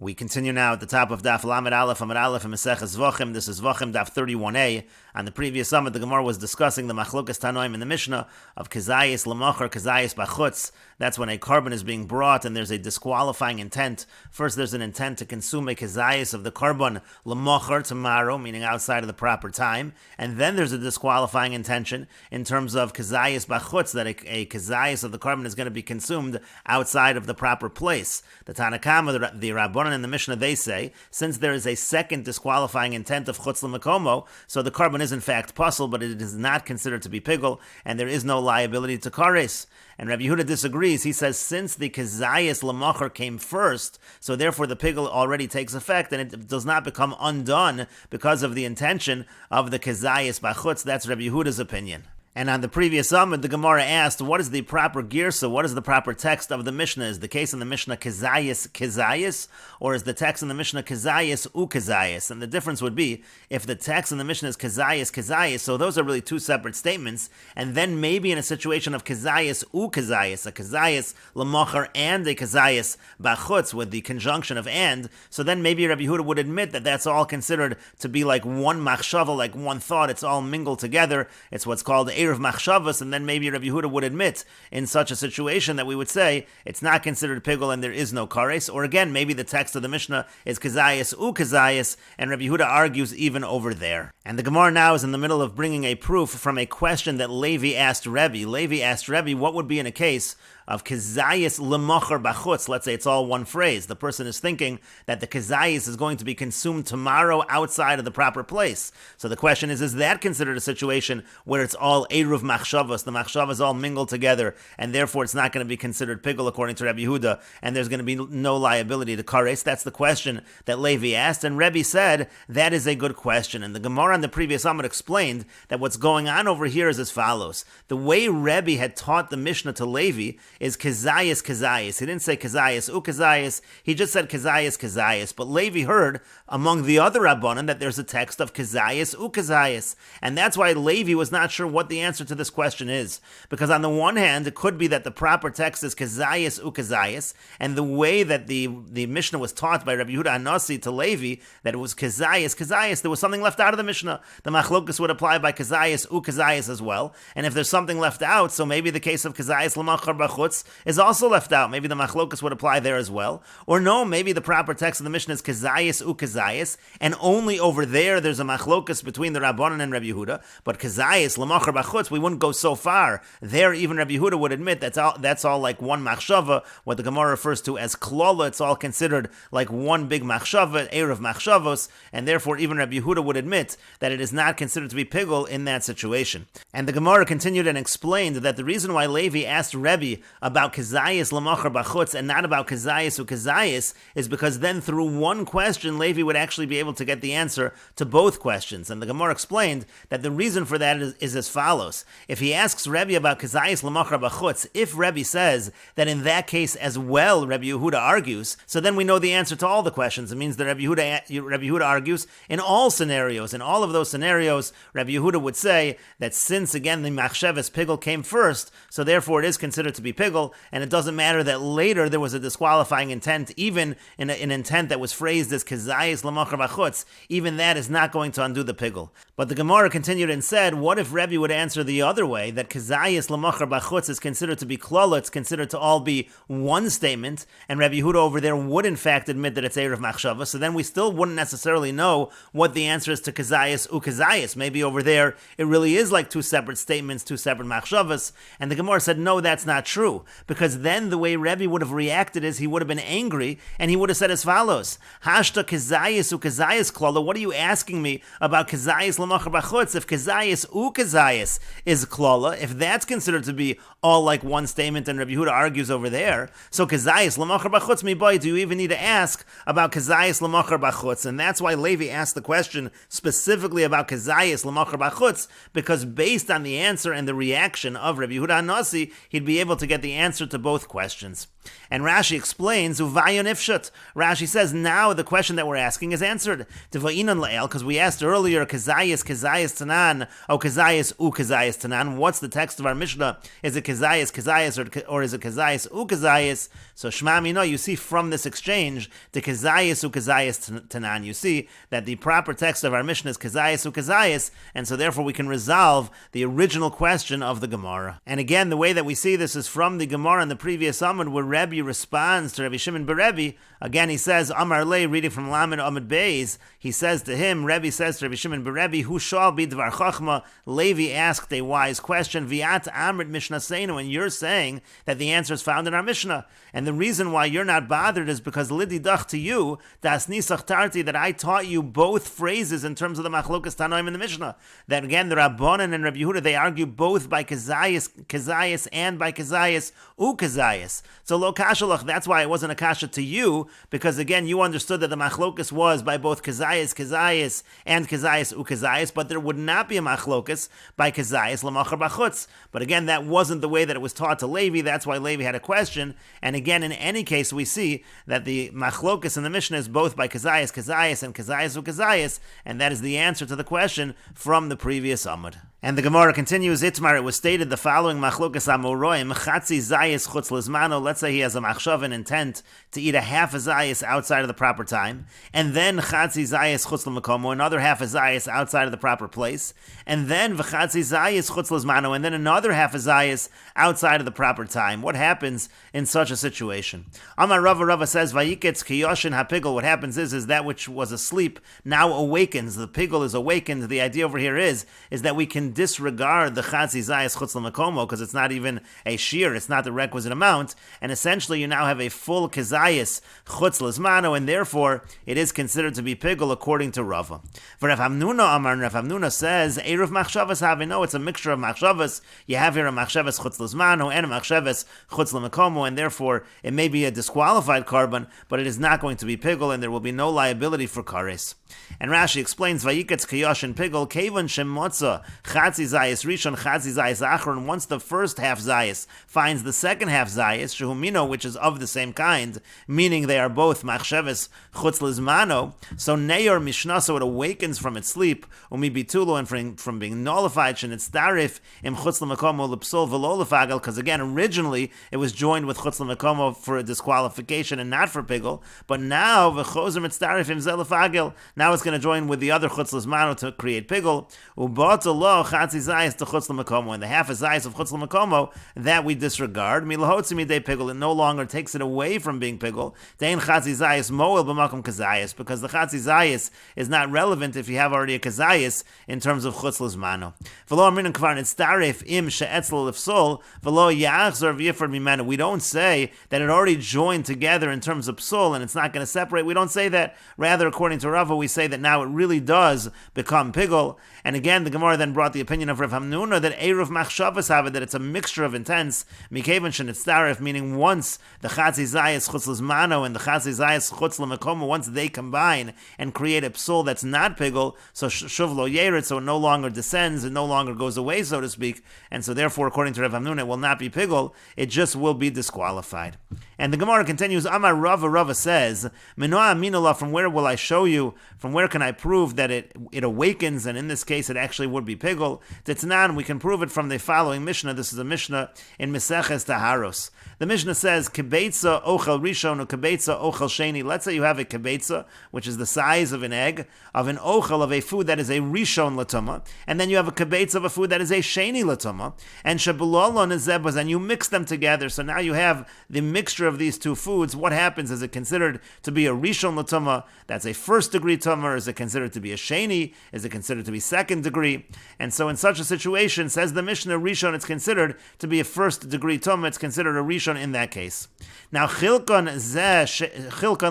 We continue now at the top of Daf Lamed Aleph Amud Aleph and Meseches Zevachim. This is Zevachim Daf 31a. On the previous summit, the Gemara was discussing the Machlokas Tanoim in the Mishnah of Kezayis L'Mocher, Kezayis Bachutz. That's when a carbon is being brought and there's a disqualifying intent. First, there's an intent to consume a Kezayis of the carbon L'Mocher, tomorrow, meaning outside of the proper time. And then there's a disqualifying intention in terms of Kezayis Bachutz, that a Kezayis of the carbon is going to be consumed outside of the proper place. The Tanakama, the Rabbanan in the Mishnah, they say, since there is a second disqualifying intent of chutz l'makomo, so the carbon is in fact puzzle, but it is not considered to be pigul, and there is no liability to kares. And Rabbi Yehuda disagrees. He says, since the kezayis l'macher came first, so therefore the pigul already takes effect, and it does not become undone because of the intention of the kezayis bachutz. That's Rabbi Yehuda's opinion. And on the previous summit, the Gemara asked, what is the proper girsa? What is the proper text of the Mishnah? Is the case in the Mishnah kezayis, or is the text in the Mishnah kezayis ukezayis? And the difference would be, if the text in the Mishnah is kezayis, so those are really two separate statements, and then maybe in a situation of kezayis ukezayis, a kezayis l'mocher and a kezayis bachutz with the conjunction of and, so then maybe Rabbi Yehuda would admit that that's all considered to be like one machshava, like one thought. It's all mingled together. It's what's called of machshavas, and then maybe Rabbi Yehuda would admit in such a situation that we would say it's not considered pigul and there is no kares. Or again, maybe the text of the Mishnah is kezayis ukezayis, and Rabbi Yehuda argues even over there. And the Gemara now is in the middle of bringing a proof from a question that Levi asked Rebbe. Levi asked Rebbe, what would be in a case of kezayis l'mocher bachutz? Let's say it's all one phrase. The person is thinking that the kezayis is going to be consumed tomorrow outside of the proper place. So the question is that considered a situation where it's all eruv machshavas, the machshavas all mingled together, and therefore it's not going to be considered pigul according to Rabbi Yehuda, and there's going to be no liability to kares? That's the question that Levi asked, and Rebbe said that is a good question. And the Gemara on the previous Amud explained that what's going on over here is as follows. The way Rebbe had taught the Mishnah to Levi is kezayis. He didn't say kezayis ukezayis, he just said kezayis. But Levi heard among the other Rabbanan that there's a text of kezayis ukezayis, and that's why Levi was not sure what the answer to this question is. Because on the one hand, it could be that the proper text is kezayis ukezayis, and the way that the Mishnah was taught by Rabbi Yehuda Hanasi to Levi, that it was kezayis, there was something left out of the Mishnah. The machlokas would apply by kezayis ukezayis as well, and if there's something left out, so maybe the case of kezayis l'machar bachutz is also left out. Maybe the machlokas would apply there as well. Or no, maybe the proper text of the Mishnah is kezayis ukezayis, and only over there there's a machlokas between the Rabbanan and Rabbi Yehuda, but kezayis l'machar bachutz, we wouldn't go so far. There, even Rabbi Yehuda would admit that's all like one machshava, what the Gemara refers to as klola. It's all considered like one big machshava, eruv machshavos, and therefore even Rabbi Yehuda would admit that it is not considered to be pigul in that situation. And the Gemara continued and explained that the reason why Levi asked Rebbe about kezayis l'machar bachutz and not about kezayis ukezayis is because then through one question Levi would actually be able to get the answer to both questions. And the Gemara explained that the reason for that is as follows. If he asks Rebbe about kezayis l'machar bachutz, if Rebbe says that in that case as well Rabbi Yehuda argues, so then we know the answer to all the questions. It means that Rabbi Yehuda argues in all scenarios. In all of those scenarios, Rabbi Yehuda would say that since again the machshavas pigul came first, so therefore it is considered to be pigul, and it doesn't matter that later there was a disqualifying intent, even in an intent that was phrased as kezayis l'machar bachutz, even that is not going to undo the pigul. But the Gemara continued and said, what if Rebbe would answer the other way, that kezayis l'machar bachutz is considered to be klala, it's considered to all be one statement, and Rabbi Yehuda over there would in fact admit that it's eruv machshava, so then we still wouldn't necessarily know what the answer is to kezayis ukezayis. Maybe over there it really is like two separate statements, two separate machshavas, and the Gemara said, no, that's not true, because then the way Rebbe would have reacted is he would have been angry, and he would have said as follows, hashta kezayis ukezayis klala, what are you asking me about kezayis l'machar bachutz? If kezayis ukezayis is klala, if that's considered to be all like one statement, and Rabbi Yehuda argues over there, so kezayis l'machar bachutz mi boy, do you even need to ask about kezayis l'machar bachutz? And that's why Levi asked the question specifically about kezayis l'machar bachutz, because based on the answer and the reaction of Rabbi Yehuda Hanasi, he'd be able to get the answer to both questions. And Rashi explains, Uvayon ifshut. Rashi says, now the question that we're asking is answered. Because we asked earlier, Kazayas Tanan, Kazayas Tanan. What's the text of our Mishnah? Is it Kazayas, or is it Kazayas Kazayas? So Shema Mino, you see from this exchange, the Kazayas Tanan. You see that the proper text of our Mishnah is Kazayas, and so therefore we can resolve the original question of the Gemara. And again, the way that we see this is from the Gemara in the previous Amud, where Rebbe responds to Rabbi Shimon bar Rebbe. Again, he says, Amar Le, reading from Lamed Amud Beis, he says to him, Rebbe says to Rabbi Shimon bar Rebbe, Hu shal bi dvar chachma. Levi asked a wise question, Viat amrit Mishnah Seinu, and you're saying that the answer is found in our Mishnah. And the reason why you're not bothered is because Lidi Dach to you, Das Nisach Tarti, that I taught you both phrases in terms of the Machlokas Tanoim in the Mishnah. That again, the Rabbanan and Rabbi Yehuda, they argue both by Kazayas and by Kazayas Kazayas. So lo kashalach, that's why it wasn't a kasha to you, because again, you understood that the Machlokas was by both Kazayas and Kazayas Kazayas, but there would not be a Machlokas by Kazayas Lamachar Bachutz. But again, that wasn't the way that it was taught to Levi. That's why Levi had a question. And again, in any case, we see that the Machlokas in the Mishnah is both by Kazayas and Kazayas Kazayas, and that is the answer to the question from the previous Amud. And the Gemara continues, Itmar, it was stated the following Machlokas Amoroim, Chatzi Zayis Chutz Lizmano, let's say he has a machshav, an intent to eat a half a Zayis outside of the proper time, and then Chatzi Zayis Chutz L'Makomo, another half a Zayis outside of the proper place, and then V'Chatzi Zayis Chutz Lizmano, and then another half a Zayis outside of the proper time. What happens in such a situation? Amar Rava says, Vayiketz Kiyoshin HaPigel, what happens is that which was asleep now awakens, the pigel is awakened. The idea over here is that we can disregard the Chatzi Zayis Chutz L'Makomo, because it's not even a shear, it's not the requisite amount, and essentially you now have a full Kazayis Chutz L'Zmano, and therefore it is considered to be pigel according to Rava. For Rav Hamnuna Amar, Rav Hamnuna says, Eruv Machshavas have, no, it's a mixture of Machshavas. You have here a Machshavas Chutz L'Zmano and a Machshavas Chutz L'Makomo, and therefore it may be a disqualified carbon, but it is not going to be pigel, and there will be no liability for kares. And Rashi explains, Vayiketz Kiyoshin Pigel, Kevan Shemotza, Chatzi Zayis Rishon, Chatzi Zayis Achron. Once the first half Zayis finds the second half Zayis, Shehumino, which is of the same kind, meaning they are both Machsheves Chutz Lizmano, so Neyor Mishnah, so it awakens from its sleep, Umi Bitulo, and from being nullified, Shenitz Tarif, Im Chutz L'Makomo L'Psol V'lo L'Fagel, because again, originally it was joined with Chutz L'Makomo for a disqualification and not for Pigel, but now, V'chozer Mitztarif Im Zel L'Fagel, now it's going to join with the other Chutz Lizmano to create Pigel, U'Botalo Chatzi Zayis to Chutz L'Makomo, and the half a Zayis of Chutz L'Makomo, that we disregard, Milahotzi Midei Pigel, it no longer takes it away from being Pigel, Dein Chatzi Zayis Moel B'Makom Kazayis, because the Chatzi Zayis is not relevant if you have already a Kazayis in terms of Chutz L'Zmano. V'lo Amrin Kvar Nitztarif Im She'etzl L'Fsol, V'lo Yachzor V'Yifar Mimenu. We don't say that it already joined together in terms of Psol and it's not going to separate. We don't say that. Rather, according to Rava, we say that now it really does become Pigel. And again, the Gemara then brought the opinion of Rav Hamnuna that Eruv Machshavas have it, that it's a mixture of intents, Mikevan Shenitztarif, meaning once the Chatzi Zayis Chutz L'Zmano and the Chatzi Zayis Chutz L'Makomo, once they combine and create a psul that's not Pigel, so Shuv Lo Yerit, so it no longer descends, it no longer goes away, so to speak, and so therefore, according to Rav Hamnuna, it will not be Pigel, it just will be disqualified. And the Gemara continues, Amar Rava says, Minoa Minullah, from where will I show you, from where can I prove that it awakens, and in this case it actually would be Pigel? Tetzanan, we can prove it from the following Mishnah. This is a Mishnah in Meseches Taharos. The Mishnah says, Kibetza ochel rishon or kibetza ochel sheni. Let's say you have a kibetza, which is the size of an egg, of an ochel, of a food that is a rishon latuma, and then you have a kibetza of a food that is a sheni latuma, and shabulolon is zebas, and you mix them together. So now you have the mixture of these two foods. What happens? Is it considered to be a rishon latuma? That's a first degree tumor. Is it considered to be a sheni? Is it considered to be second degree? And so in such a situation, says the Mishnah, rishon, it's considered to be a first degree tumor. It's considered a rishon in that case. Now chilkon,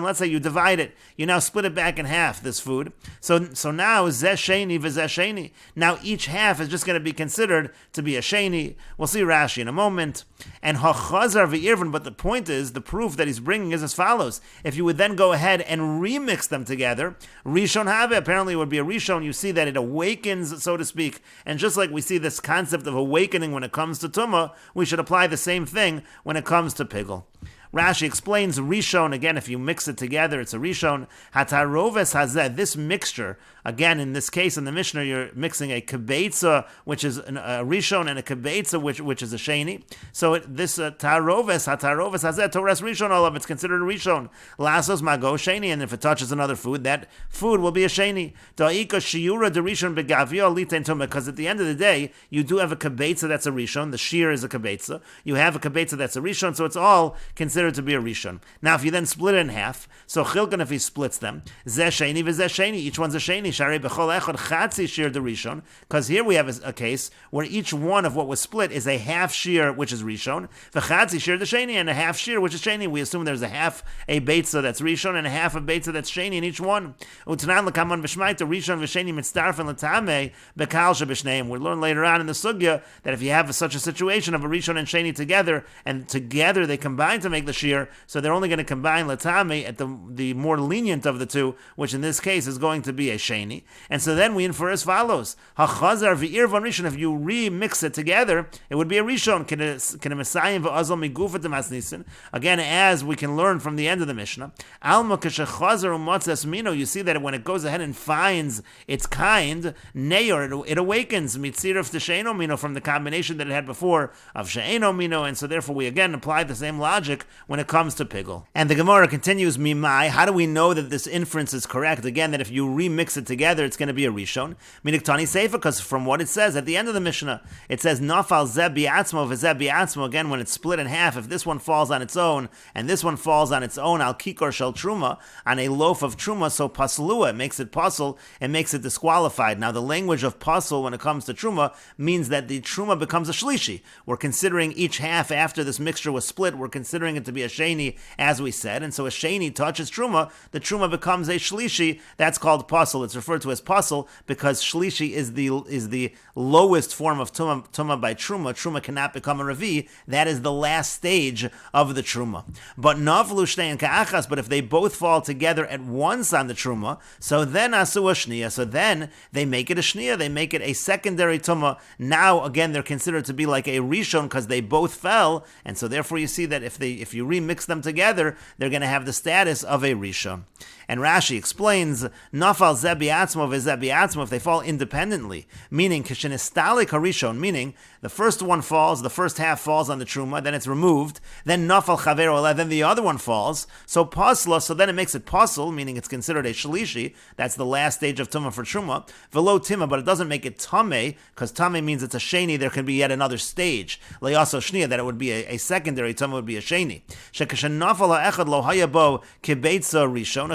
let's say you divide it, you now split it back in half, this food. So now zeh sheni v'zeh sheni. Now each half is just going to be considered to be a sheni. We'll see Rashi in a moment. And hachazar v'irvin, but the point is, the proof that he's bringing is as follows. If you would then go ahead and remix them together, rishon have, apparently it would be a rishon. You see that it awakens, so to speak. And just like we see this concept of awakening when it comes to tumah, we should apply the same thing when it comes to pigel. Rashi explains Rishon, again, if you mix it together, it's a Rishon. Hataroves hazeh, this mixture, again, in this case, in the Mishnah, you're mixing a kibetza, which is a Rishon, and a kibetza, which is a Sheni. So this Hataroves hazeh, Torah's Rishon, all of it's considered a Rishon. Lasos mago Sheni, and if it touches another food, that food will be a Sheni. Da'ika shiura de Rishon begavio litein tumah, because at the end of the day, you do have a kibetza that's a Rishon, the shear is a kibetza. You have a kibetza that's a Rishon, so it's all considered to be a Rishon. Now, if you then split it in half, so Chilkan, if he splits them, Zeh Sheni v'Zeh Sheni, each one's a Sheni, Sharei b'chol echad chatzi shear de Rishon, because here we have a case where each one of what was split is a half shear, which is Rishon, v'chatzi shear de Sheni, and a half shear, which is Sheni. We assume there's a half a Beitza that's Rishon, and a half a Beitza that's Sheni in each one. Utanan l'kaman v'shmaita, Rishon v'Sheni mitzdarfen l'tameh, b'kal sheb'shneim. We learn later on in the Sugya that if you have such a situation of a Rishon and Sheni together, and together they combine to make the shear, so they're only going to combine latame at the more lenient of the two, which in this case is going to be a sheni. And so then we infer as follows: hachazar v'ir von rishon. If you remix it together, it would be a rishon. Can a mesayim v'azal migufat demasnisin? Again, as we can learn from the end of the Mishnah, alma keshachazar umatzes mino. You see that when it goes ahead and finds its kind, neyor, it awakens mitziruf to sheino mino from the combination that it had before of sheino mino, and so therefore we again apply the same logic when it comes to pigul. And the Gemara continues, Mimai, how do we know that this inference is correct? Again, that if you remix it together, it's going to be a Rishon. Miniktani Seifa, because from what it says at the end of the Mishnah, it says, Nafal Zeh bi'atzmo v'zeh bi'atzmo. Again, when it's split in half, if this one falls on its own, and this one falls on its own, al kikor shel truma, on a loaf of truma, so paslua, it makes it pasul, and makes it disqualified. Now, the language of pasul when it comes to truma means that the truma becomes a shlishi. We're considering each half after this mixture was split, we're considering it to be a sheni, as we said, and so a sheni touches truma, the truma becomes a shlishi. That's called pasul. It's referred to as pasul because shlishi is the lowest form of tuma by truma. Truma cannot become a revi. That is the last stage of the truma. But naflu shnei and ka'achas. But if they both fall together at once on the truma, so then asu a shniya. So then they make it a shniya. They make it a secondary tuma. Now again, they're considered to be like a rishon because they both fell, and so therefore you see that if you remix them together, they're going to have the status of a rishon. And Rashi explains, Nafal Zeh bi'atzmo v'Zeh bi'atzmo, if they fall independently, meaning Kishenistalik harishon, meaning the first one falls, the first half falls on the truma, then it's removed, then Nafal chaver oleh, then the other one falls, so pasla, so then it makes it pasul, meaning it's considered a shlishi, that's the last stage of tumah for truma, velo tima, but it doesn't make it tameh, because tameh means it's a sheni, there can be yet another stage, leyaso shniya, that it would be a secondary tumah, would be a sheni. Shekashen nafal ha'echad lo hayabo kibeitza rishon,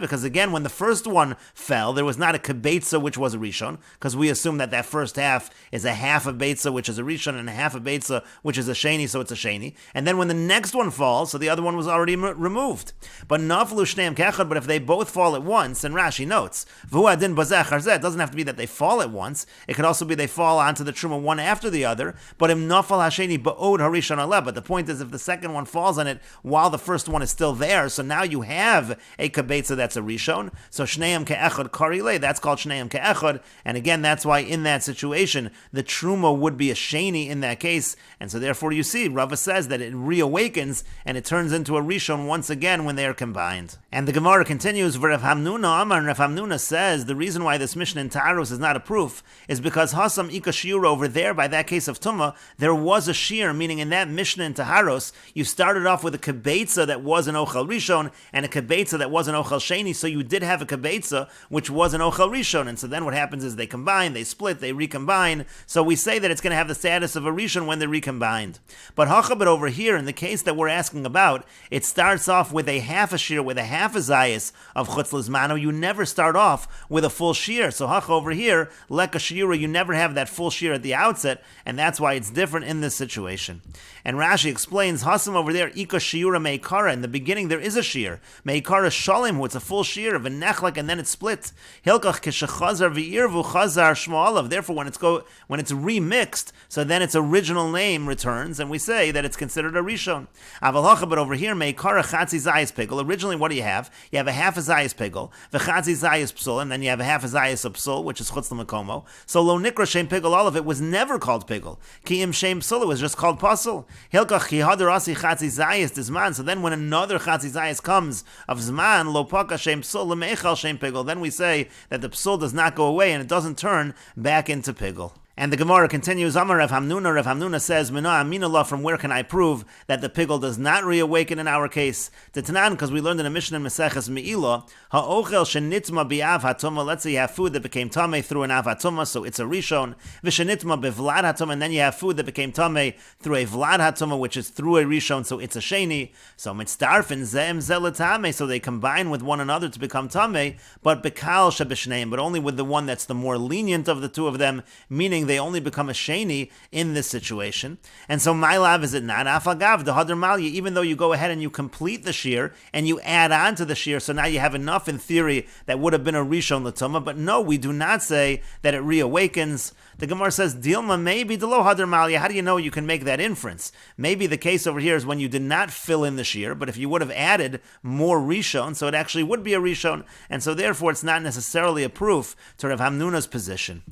because again, when the first one fell, there was not a kibetza, which was a rishon, because we assume that first half is a half a beitza, which is a rishon, and a half a beitza, which is a sheni, so it's a sheni. And then when the next one falls, so the other one was already removed. But naflu shneim kechad, but if they both fall at once, and Rashi notes, v'hu adin bazeh charzeh, it doesn't have to be that they fall at once, it could also be they fall onto the truma one after the other, but im nafal hasheni ba'od harishon aleh, but the point is if the second one falls on it while the first one is still there, so now you have a kabetza that's a rishon. So shneim ke'echad karile, that's called shneim ke'echad. And again, that's why in that situation, the truma would be a sheni in that case. And so therefore you see, Rava says that it reawakens and it turns into a rishon once again when they are combined. And the Gemara continues, Rav Hamnuna Amar, and Rav Hamnuna says the reason why this Mishnah in Taros is not a proof is because Hasam Ika Shiur over there, by that case of Tumah, there was a shear, meaning in that Mishnah in Taharos, you started off with a kabetza that was an ochel rishon, and a kabetza that was an ochel sheni, so you did have a kabetza which was an ochel rishon, and so then what happens is they combine, they split, they recombine, so we say that it's going to have the status of a rishon when they're recombined. But hachabit over here, in the case that we're asking about, it starts off with a half a shear, with a half a zayis of chutz lizmano. You never start off with a full shear, so hacha over here, leka shiura, you never have that full shear at the outset, and that's why it's different in this situation. And Rashi explains, hasam over there, ika shiura meikara, in the beginning there is a a shear. Meikara shalim, who it's a full shear of a nechlek, and then it's split. Hilkach kishachazar v'irvu chazar shmo'alav. Therefore, when it's remixed, so then its original name returns, and we say that it's considered a rishon. Avalacha, but over here, meikara chatzi zayis pigel. Originally, what do you have? You have a half a zayis pigel, v'chatzi zayis psul, and then you have a half a zayis of psul, which is chutz l'makomo. So lo nikra shem pigel, all of it was never called pigel. Ki im shem psul, it was just called pasul. Hilkach ki hadar asi chatzi zayis dizman. So then when another chatzi zayis comes of zman, lo paka shem psul, lemeichal shem pigel, then we say that the psul does not go away and it doesn't turn back into pigel. And the Gemara continues, Amar Rav Hamnuna. Rav Hamnuna says, Mina aminallah, from where can I prove that the pigel does not reawaken in our case? The Tanan, because we learned in a Mishnah in Meseches Me'ilah, ha'ochel shenitma bi'av hatumah. Let's say you have food that became tameh through an av hatumah, so it's a rishon. V'shenitma bevlad hatumah, and then you have food that became tameh through a vlad hatumah, which is through a rishon, so it's a sheni. So mitzdarfin ze'em ze'letameh, so they combine with one another to become tameh, but bekal shebishneim, but only with the one that's the more lenient of the two of them, meaning they only become a sheni in this situation. And so my lav, is it not afagav the hadar malya, even though you go ahead and you complete the shear and you add on to the shear, so now you have enough in theory that would have been a rishon l'tumah, but no, we do not say that it reawakens. The Gemara says, Dilma, maybe the lo hadar malya. How do you know you can make that inference? Maybe the case over here is when you did not fill in the shear, but if you would have added more rishon, so it actually would be a rishon, and so therefore it's not necessarily a proof to Rav Hamnuna's position.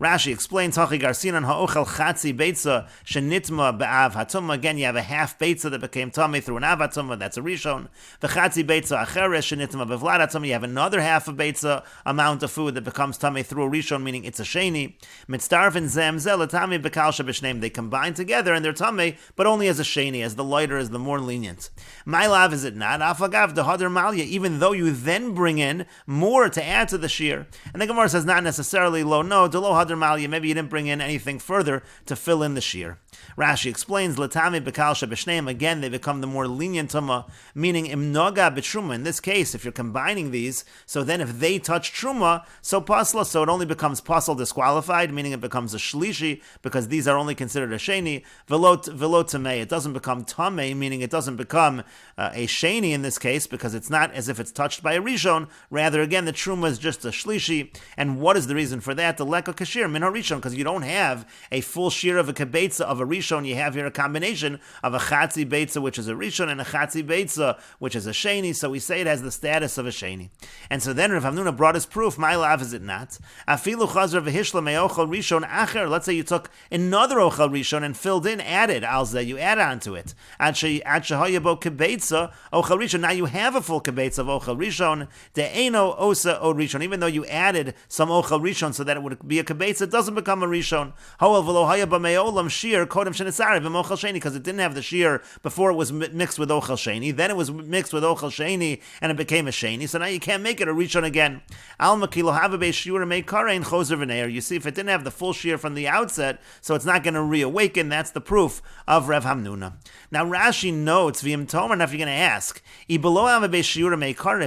Rashi explains, Hachi Garsinan ha'ochel chatzi beitza shenitma be'av hatumah. Again, you have a half beitza that became tameh through an av hatumah, that's a rishon. The chatzi beitza acheres shenitma bevlad hatumah. You have another half of beitza amount of food that becomes tameh through a rishon, meaning it's a sheni. Mitzdarvin zem zel tameh bekal shebishneim. They combine together and they're tameh, but only as a sheni, as the lighter, as the more lenient. My lav, is it not afagav the hadar malya? Even though you then bring in more to add to the shear, and the Gemara says not necessarily lo, no, the lo hadar malya, maybe you didn't bring in anything further to fill in the shear. Rashi explains, Latami bekal shebishneim, again they become the more lenient tumah, meaning imnoga b'truma. In this case, if you're combining these, so then if they touch truma, so pasla, so it only becomes pasal disqualified, meaning it becomes a shlishi, because these are only considered a sheni. Velo tamei, it doesn't become tamei, meaning it doesn't become a sheni in this case, because it's not as if it's touched by a rishon. Rather, again, the truma is just a shlishi. And what is the reason for that? The leka kashir min harishon, because you don't have a full shear of a kibetza of a rishon. You have here a combination of a chatzi beitza, which is a rishon, and a chatzi beitza, which is a sheni. So we say it has the status of a sheni. And so then Rav Hamnuna brought his proof. My lav, is it not? Afilu chazar v'hishla me'ochel rishon acher. Let's say you took another ochel rishon and filled in, added alzeh, you add on to it. Ad shehayabo kibetza ochel rishon. Now you have a full kibetza of ochel rishon. De'eno osa od rishon. Even though you added some ochel rishon so that it would be a kibetza, it doesn't become a rishon. However, v'lo hayaba me'olam shir kodem shenisari v'mochel sheni, because it didn't have the shear before it was mixed with ochel sheni. Then it was mixed with ochel sheni and it became a sheni. So now you can't make it a rishon again. Alma kilo have a shiur make karein choser v'neir. You see, if it didn't have the full shear from the outset, so it's not going to reawaken. That's the proof of Rav Hamnuna. Now Rashi notes v'im tomer. Now if you're going to ask, if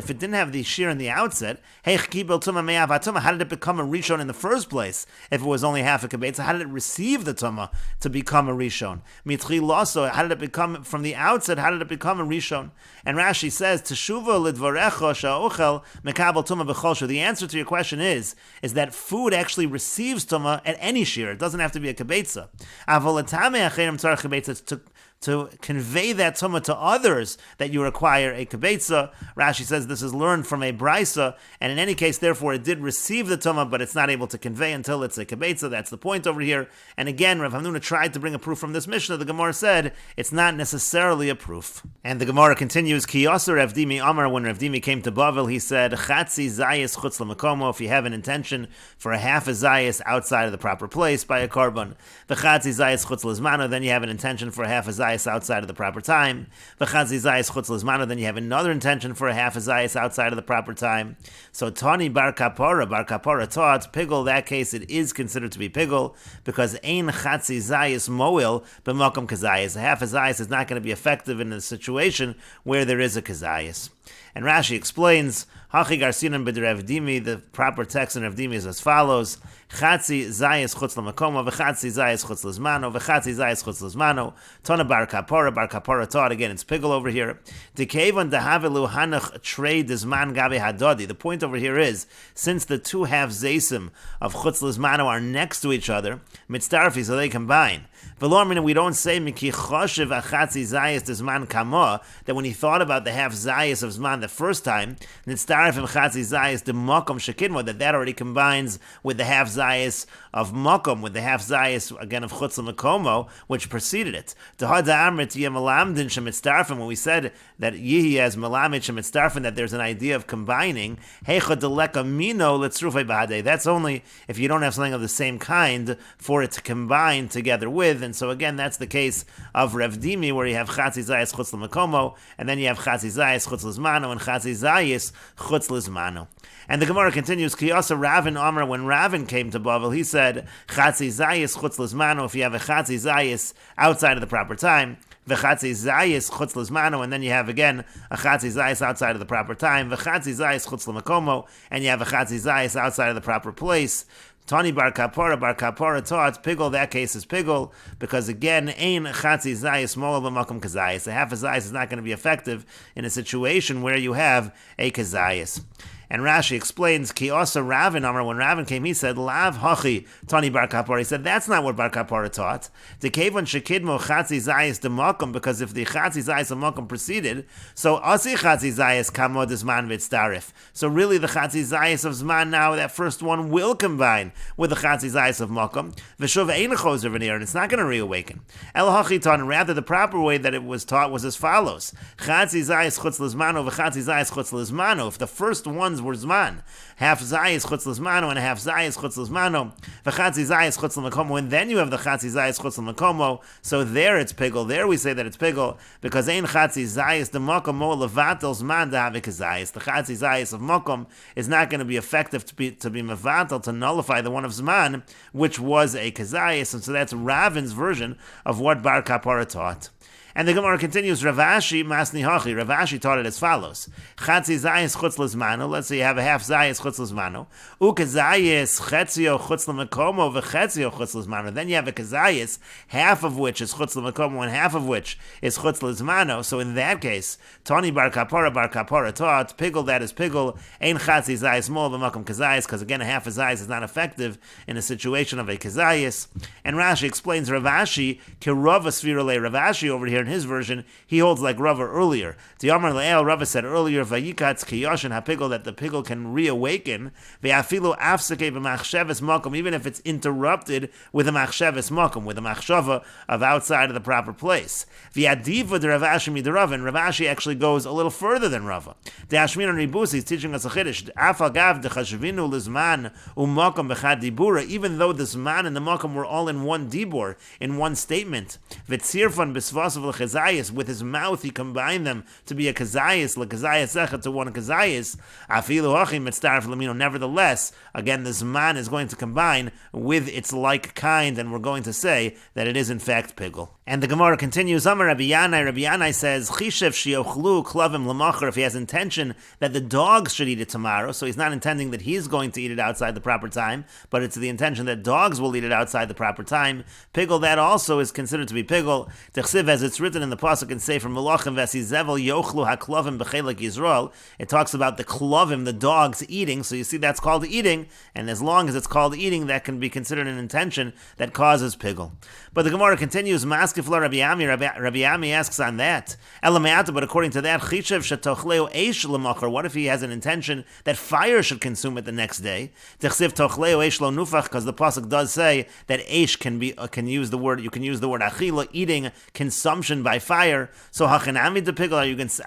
it didn't have the shear in the outset, how did it become a rishon in the first place? If it was only half a kibetza, how did it receive the tumah to become a rishon? How did it become from the outset? How did it become a rishon? And Rashi says, Teshuva lidvarecha sha'ochel mekabel tumah b'chol. The answer to your question is that food actually receives tumah at any shear. It doesn't have to be a kibetza. To convey that tumah to others that you require a kibetza. Rashi says this is learned from a brisa, and in any case, therefore, it did receive the tumah, but it's not able to convey until it's a kibetza. That's the point over here. And again, Rav Hamnuna tried to bring a proof from this Mishnah. The Gemara said it's not necessarily a proof. And the Gemara continues, Ki yasser Rav Dimi Amar, when Rav Dimi came to Bavel, he said, Chatzi zayis chutz l'makomo, if you have an intention for a half a zayis outside of the proper place by a korban. V'chatzi zayis chutz l'zmano, then you have an intention for a half a zayis outside of the proper time. V'chatzi zayis chutz l'zmano, then you have another intention for a half a zayis outside of the proper time. So Tani bar kapora taught, pigul, that case it is considered to be pigul, because ein chatzi zayis moil b'makom kazayis. A half a zayis is not going to be effective in a situation where there is a kazayis. And Rashi explains, Hachi Garsinan b'Rav Dimi, the proper text in Rav Dimi is as follows: Chatzi zayis chutz l'makomo, v'chatzi zayis chutz l'zmano, v'chatzi zayis chutz l'zmano. Tona bar kapora taught, again it's pigel over here. Dekevon dehavelu hanach trei dezman gabe hadodi. The point over here is, since the two half zaysim of chutz l'zmano are next to each other, mitzdarfi, so they combine. V'lo, we don't say miki choshev achatzi zayis dezman kamo, that when he thought about the half zayis of zman the first time, nitzdarif chatzi zayis de makom shekidmo, that already combines with the half zayis of makom, with the half zayis again of chutz l'makomo, which preceded it. When we said that yihi as melamid shemitzdarfen, that there's an idea of combining, that's only if you don't have something of the same kind for it to combine together with. And so again, that's the case of Rav Dimi, where you have chatzi zayis chutz l'makomo, and then you have chatzi zayis chutz l'zmano, and chatzi zayis chutz l'zmano. And the Gemara continues, Kiyasa Ravin Amar, when Ravin came to Bavel, he said, Chatzi Zayis Chutz L'Zmano, if you have a Chatzi Zayis outside of the proper time, V'chatzi Zayis Chutz L'Zmano, and then you have again a Chatzi Zayis outside of the proper time, V'chatzi Zayis Chutz L'Makomo, and you have a Chatzi Zayis outside of the proper place. Tani bar kapora taught, pigel, that case is pigel, because again, ein chatzi zayis mola b'makom kazayis. A half a zayis is not going to be effective in a situation where you have a kazayis. And Rashi explains, Ki also Ravin Amar, when Ravin came, he said, Lav hachi Tani bar kapora. He said, that's not what bar kapora taught. The kevon shekidmo chatzi zayis d'makom, because if the chatzi zayis d'makom preceded, so asi chatzi zayis kamod zman v'tzdarif. So really the chatzi zayis of zman now, that first one will combine with the chatzi zayis of makom. V'shuv ein chozer v'nir, and it's not going to reawaken. El hachi Tan, rather the proper way that it was taught was as follows: Chatzi zayis chutz l'zmano v'chatzi zayis chutz l'zmano. If the first ones were zman, half zayis chutz l'zmano and half zayis chutz l'zmano, v'chatzi zayis chutz l'makomo, and then you have the chatzi zayis chutz l'makomo. So there it's pigel. There we say that it's pigel because ein chatzi zayis the makomo levatel zman dahavik zayis. The chatzi zayis of makom is not going to be effective to be mevatel, to nullify the one of zman, which was a kazayis, and so that's Ravin's version of what bar kapara taught. And the Gemara continues, Ravashi masni hachi. Ravashi taught it as follows: Chatzi zayis chutz l'zmano. Let's say you have a half zayis chutz l'zmano. Ukazayis chetzio chutz l'makomo v'chetzio chutz l'zmano. Then you have a kazayis, half of which is chutz l'makomo and half of which is chutz l'zmano. So in that case, Tani bar kapara taught, pigel, that is pigel, ein chatzi zayis mol b'makom kazayis, because again a half a zayis is not effective in a situation of a kazayis. And Rashi explains, Ravashi kirova svirole. Ravashi over here in his version, he holds like Rava earlier. The Amar Le'el, Rava said earlier, Vayikatz kiyoshin hapigel, that the pigel can reawaken, ve'afilu afseke v'machsheves makom, even if it's interrupted with a machsheves makom, with a machshava of outside of the proper place. V'adiva de Ravashi midrava, and Ravashi actually goes a little further than Rava. The Ashmin and Ribusi is teaching us a chiddush. Afagav dechashvinu lizman umakom b'chad dibura, even though the zman and the makom were all in one dibur, in one statement. V'tzirfan b'svasav l'chazayis, with his mouth he combined them to be a kazayis, l'kazayis echet, to one kazayis. Afilu hachim mitzdarf lamino. Nevertheless, again, the zman is going to combine with its like kind, and we're going to say that it is in fact pigel. And the Gemara continues, Amar Rabbi Yanai says, Chishev shiochlu klavim l'machar, if he has intention that the dogs should eat it tomorrow, so he's not intending that he's going to eat it outside the proper time, but it's the intention that dogs will eat it outside the proper time. Pigel, that also is considered to be pigel. Techsiv, as it's written in the pasuk in Sefer Melachim, V'asizevel yochlu haklavim b'chelik Yisrael, it talks about the klavim, the dogs, eating, so you see that's called eating, and as long as it's called eating, that can be considered an intention that causes pigel. But the Gemara continues, Maskefla Rabbi Ami asks on that, Elameata, but according to that, Chishev shetochleo eish l'machar, what if he has an intention that fire should consume it the next day? Techsiv tochleo eish lo nufach, because the pasuk does say that eish you can use the word achila, eating, consumption by fire. So hachanami de pigel, are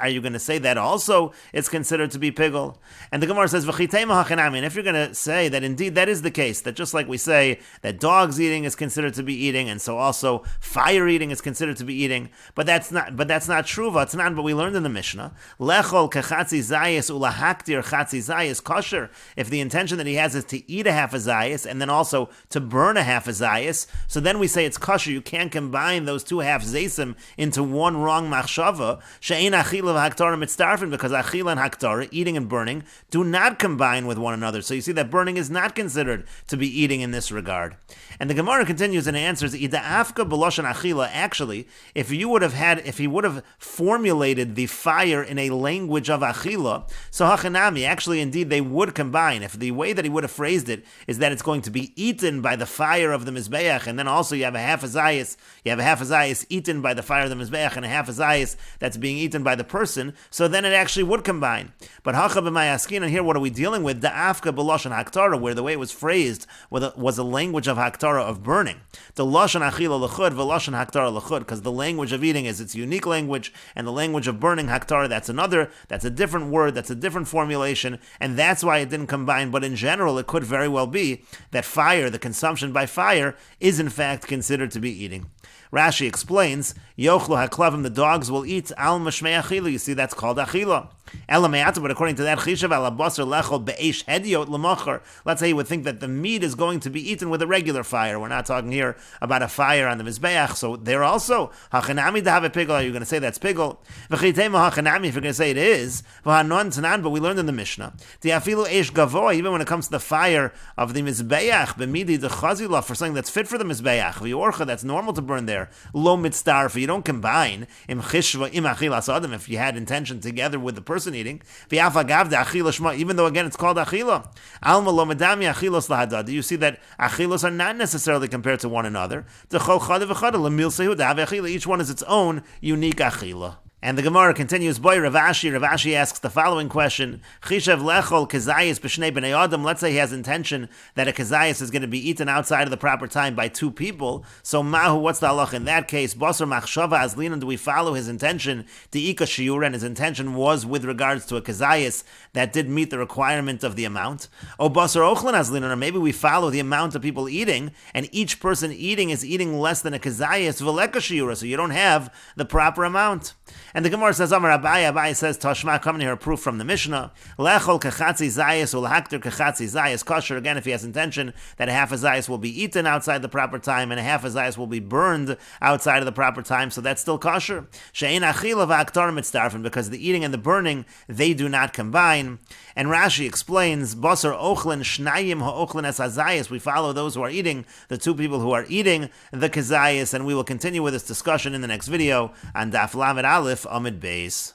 you going to say that also it's considered to be pigel? And the Gemara says, v'chitema hachanami, and if you're going to say that indeed that is the case, that just like we say that dogs eating is considered to be eating, and so also fire eating is considered to be eating, but that's not true. It's not what we learned in the Mishnah. Lechol kechatzi zayis ulahaktir chatzi zayis kosher. If the intention that he has is to eat a half a zayis and then also to burn a half a zayis, so then we say it's kosher. You can't combine those two half zaysim into one wrong machshava, she'ein achila v'haktara mitzdarfin, because achila and haktara, eating and burning, do not combine with one another. So you see that burning is not considered to be eating in this regard. And the Gemara continues and answers, Ida afka b'loshan achila. Actually, if he would have formulated the fire in a language of achila, so hachanami, actually, indeed, they would combine. If the way that he would have phrased it is that it's going to be eaten by the fire of the mizbeach, and then also you have a half a zayis eaten by the fire of the mizbeach, and a half a zayis that's being eaten by the person, so then it actually would combine. But hacha b'mayaskin, and here what are we dealing with? The afka b'loshan haktara, where the way it was phrased was a language of haktara, of burning. The loshan achila l'chud v'loshan haktara l'chud, because the language of eating is its unique language, and the language of burning haktara, that's a different word, that's a different formulation, and that's why it didn't combine. But in general, it could very well be that fire, the consumption by fire, is in fact considered to be eating. Rashi explains, Yochlu haklavim, the dogs will eat al mashmei achila. You see, that's called achila. Elameata, but according to that, chishav ala basar lechol be'esh hediot l'mocher. Let's say you would think that the meat is going to be eaten with a regular fire. We're not talking here about a fire on the mizbeach. So there also, hachanami to have a pigel. Are you going to say that's pigel? V'chitema hachanami, if you're going to say it is, v'hanon tanan, but we learned in the Mishnah, tiafilu esh gavoy, even when it comes to the fire of the mizbeach, b'midi dechazila, for something that's fit for the mizbeach, v'yorcha, that's normal to burn there. Lo mitzdarfa, you don't combine im chishva im achilas adam, if you had intention together with the person eating. V'afagav de achila shma, even though again it's called achila. Alma lo medami achilos lahadad. You see that achilos are not necessarily compared to one another. D'chol chada v'chada lemil sehu da'av achila. Each one is its own unique achila. And the Gemara continues, Boy Ravashi asks the following question, Chishav lechol kezayis b'shnei b'nei adam. Let's say he has intention that a kezayis is going to be eaten outside of the proper time by two people. So mahu, what's the halach in that case? Basar machshava azlinan, do we follow his intention to ika shiur, and his intention was with regards to a kezayis that did meet the requirement of the amount? O basar ochlan azlinan, or maybe we follow the amount of people eating, and each person eating is eating less than a kezayis v'leka shiura, so you don't have the proper amount. And the Gemara says, Amar Abai says, Tashma, coming here, a proof from the Mishnah. Lechol kachatzi zayis, ulhakter kachatzi zayis kosher. Again, if he has intention that a half a zayis will be eaten outside the proper time and a half a zayis will be burned outside of the proper time, so that's still kosher. She'ein achila v'aktar mitzdarfen, because the eating and the burning, they do not combine. And Rashi explains, Basar ochlen shnayim ha'ochlen es hazayis. We follow those who are eating, the two people who are eating the kezayis, and we will continue with this discussion in the next video on Daf Lamed Aleph Amid Beis.